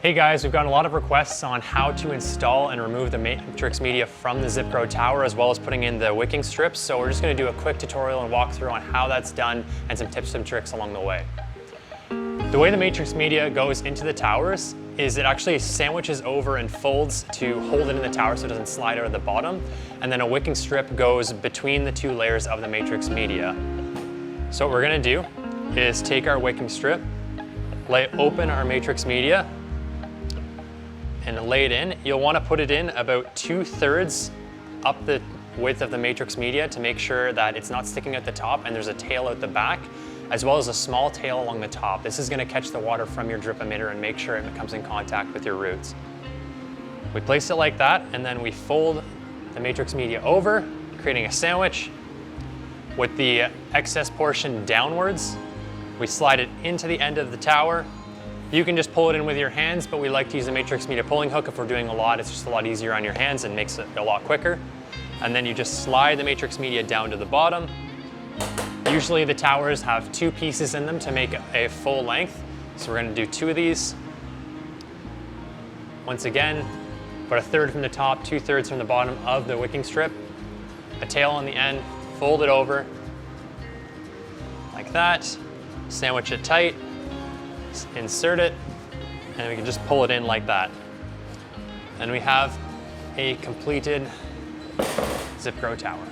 Hey guys, we've gotten a lot of requests on how to install and remove the matrix media from the ZipGrow tower, as well as putting in the wicking strips. So we're just going to do a quick tutorial and walkthrough on how that's done and some tips and tricks along the way. The way the matrix media goes into the towers is it actually sandwiches over and folds to hold it in the tower so it doesn't slide out of the bottom. And then a wicking strip goes between the two layers of the matrix media. So what we're going to do is take our wicking strip, lay open our matrix media, and lay it in. You'll want to put it in about 2/3 up the width of the matrix media to make sure that it's not sticking at the top and there's a tail out the back, as well as a small tail along the top. This is going to catch the water from your drip emitter and make sure it comes in contact with your roots. We place it like that, and then we fold the matrix media over, creating a sandwich. With the excess portion downwards, we slide it into the end of the tower. You can just pull it in with your hands, but we like to use a matrix media pulling hook. If we're doing a lot, it's just a lot easier on your hands and makes it a lot quicker. And then you just slide the matrix media down to the bottom. Usually the towers have 2 pieces in them to make a full length. So we're going to do 2 of these. Once again, put 1/3 from the top, 2/3 from the bottom of the wicking strip. A tail on the end, fold it over like that. Sandwich it tight. Insert it, and we can just pull it in like that. And we have a completed ZipGrow tower.